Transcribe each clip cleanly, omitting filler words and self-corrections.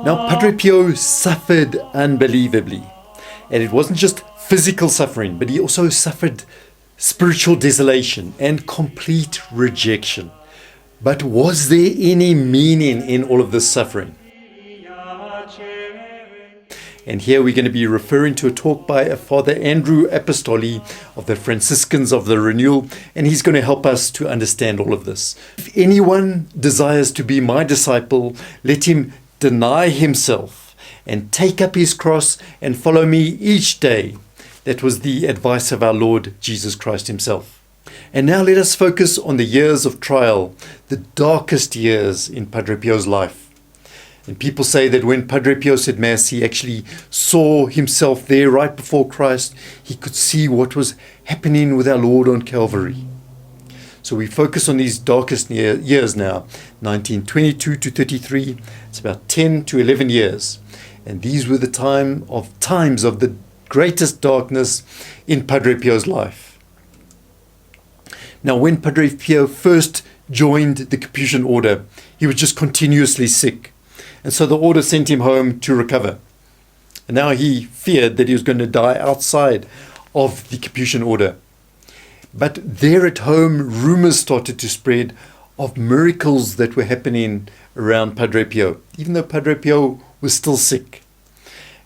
Now, Padre Pio suffered unbelievably. And it wasn't just physical suffering, but he also suffered spiritual desolation and complete rejection. But was there any meaning in all of this suffering? And here we're going to be referring to a talk by Father Andrew Apostoli of the Franciscans of the Renewal, and he's going to help us to understand all of this. If anyone desires to be my disciple, let him deny himself and take up his cross and follow me each day. That was the advice of our Lord Jesus Christ himself. And now let us focus on the years of trial, the darkest years in Padre Pio's life. And people say that when Padre Pio said Mass, he actually saw himself there right before Christ. He could see what was happening with our Lord on Calvary. So we focus on these darkest years now, 1922 to 33. It's about 10 to 11 years. And these were the times of the greatest darkness in Padre Pio's life. Now, when Padre Pio first joined the Capuchin order, he was just continuously sick. And so the order sent him home to recover. And now he feared that he was going to die outside of the Capuchin order. But there at home, rumors started to spread of miracles that were happening around Padre Pio, even though Padre Pio was still sick.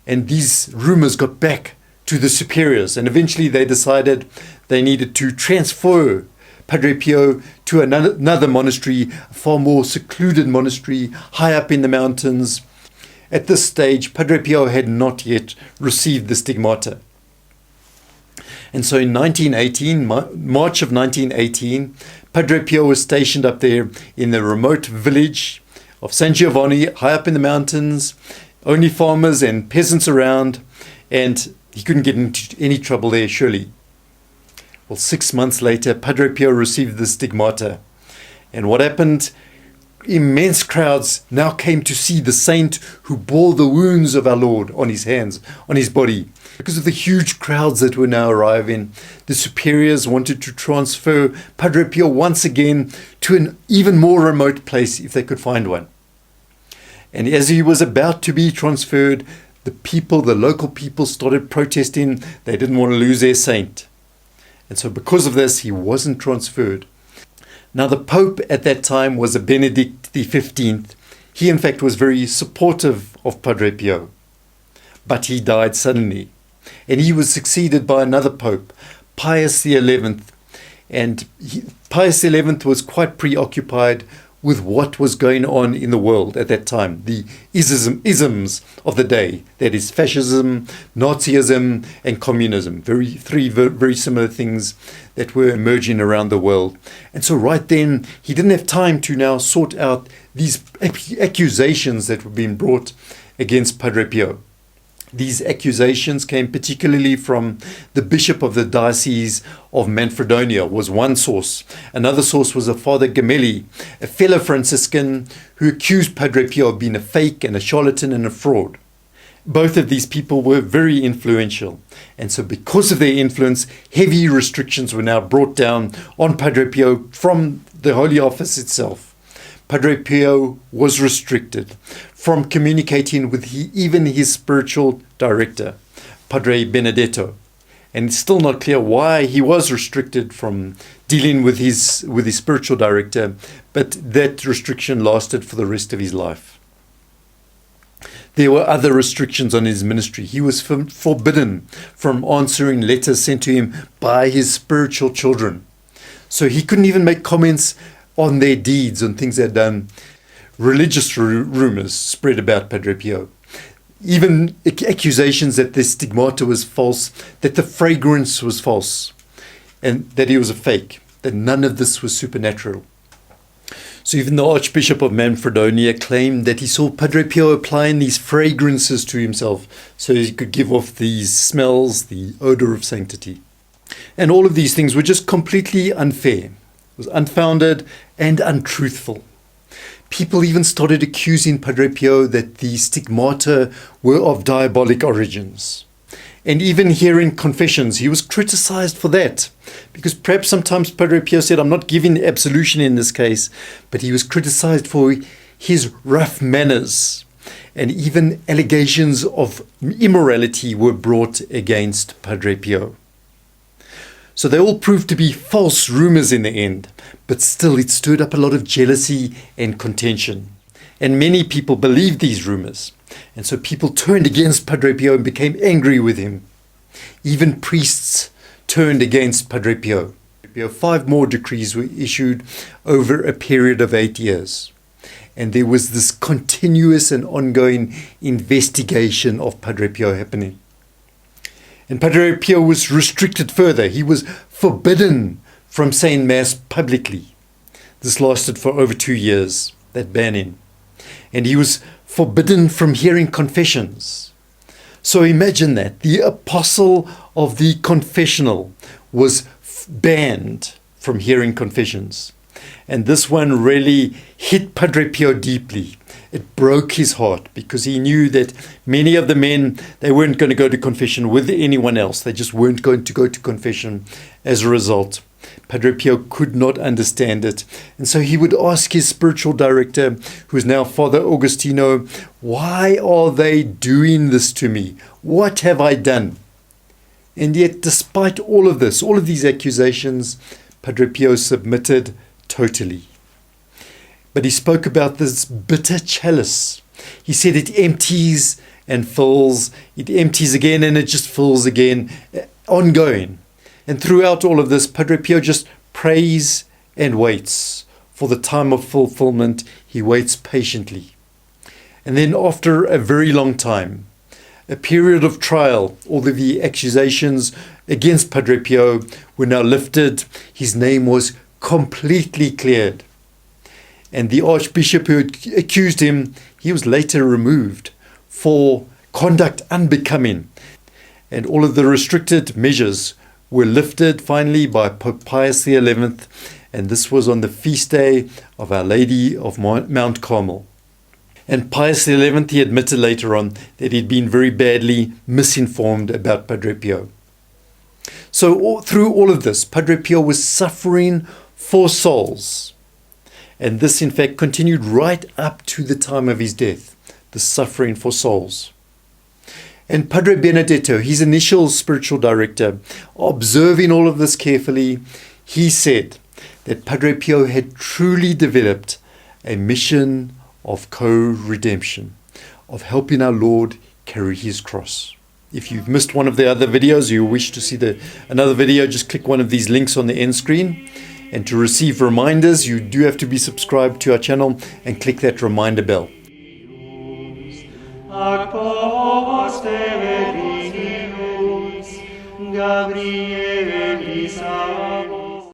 And these rumors got back to the superiors, and eventually they decided they needed to transfer Padre Pio to another monastery, a far more secluded monastery, high up in the mountains. At this stage, Padre Pio had not yet received the stigmata. And so in 1918, March of 1918, Padre Pio was stationed up there in the remote village of San Giovanni, high up in the mountains, only farmers and peasants around, and he couldn't get into any trouble there, surely. Well, 6 months later, Padre Pio received the stigmata. And what happened? Immense crowds now came to see the saint who bore the wounds of our Lord on his hands, on his body. Because of the huge crowds that were now arriving, the superiors wanted to transfer Padre Pio once again to an even more remote place if they could find one. And as he was about to be transferred, the local people started protesting. They didn't want to lose their saint. And so because of this, he wasn't transferred. Now the Pope at that time was a Benedict XV. He in fact was very supportive of Padre Pio. But he died suddenly. And he was succeeded by another Pope, Pius XI. And Pius XI was quite preoccupied with what was going on in the world at that time, the isms of the day, that is fascism, Nazism, and communism, three very similar things that were emerging around the world. And so right then, he didn't have time to now sort out these accusations that were being brought against Padre Pio. These accusations came particularly from the bishop of the diocese of Manfredonia, was one source. Another source was a Father Gemelli, a fellow Franciscan who accused Padre Pio of being a fake and a charlatan and a fraud. Both of these people were very influential. And so because of their influence, heavy restrictions were now brought down on Padre Pio from the Holy Office itself. Padre Pio was restricted from communicating with even his spiritual director, Padre Benedetto. And it's still not clear why he was restricted from dealing with his spiritual director, but that restriction lasted for the rest of his life. There were other restrictions on his ministry. He was forbidden from answering letters sent to him by his spiritual children. So he couldn't even make comments on their deeds, on things they'd done. Religious rumors spread about Padre Pio. Even accusations that the stigmata was false, that the fragrance was false, and that he was a fake, that none of this was supernatural. So even the Archbishop of Manfredonia claimed that he saw Padre Pio applying these fragrances to himself so he could give off these smells, the odor of sanctity. And all of these things were just completely unfair. It was unfounded and untruthful. People even started accusing Padre Pio that the stigmata were of diabolic origins. And even here in confessions, he was criticized for that. Because perhaps sometimes Padre Pio said, I'm not giving absolution in this case, but he was criticized for his rough manners and even allegations of immorality were brought against Padre Pio. So they all proved to be false rumors in the end, but still it stirred up a lot of jealousy and contention. And many people believed these rumors. And so people turned against Padre Pio and became angry with him. Even priests turned against Padre Pio. 5 more decrees were issued over a period of 8 years. And there was this continuous and ongoing investigation of Padre Pio happening. And Padre Pio was restricted further. He was forbidden from saying Mass publicly. This lasted for over 2 years, that banning. And he was forbidden from hearing confessions. So imagine that. The apostle of the confessional was banned from hearing confessions. And this one really hit Padre Pio deeply. It broke his heart because he knew that many of the men, they weren't going to go to confession with anyone else. They just weren't going to go to confession as a result. Padre Pio could not understand it. And so he would ask his spiritual director, who is now Father Augustino, why are they doing this to me? What have I done? And yet, despite all of this, all of these accusations, Padre Pio submitted totally. But he spoke about this bitter chalice. He said it empties and fills. It empties again and it just fills again, ongoing. And throughout all of this, Padre Pio just prays and waits for the time of fulfillment. He waits patiently. And then after a very long time, a period of trial, all of the accusations against Padre Pio were now lifted. His name was completely cleared. And the archbishop who had accused him, he was later removed for conduct unbecoming. And all of the restricted measures were lifted finally by Pope Pius XI, and this was on the feast day of Our Lady of Mount Carmel. And Pius XI, he admitted later on that he'd been very badly misinformed about Padre Pio. So through all of this, Padre Pio was suffering for souls. And this in fact continued right up to the time of his death, the suffering for souls. And Padre Benedetto, his initial spiritual director, observing all of this carefully, he said that Padre Pio had truly developed a mission of co-redemption, of helping our Lord carry his cross. If you've missed one of the other videos, or you wish to see another video, just click one of these links on the end screen. And to receive reminders, you do have to be subscribed to our channel and click that reminder bell. Apostoli, Gabrieli,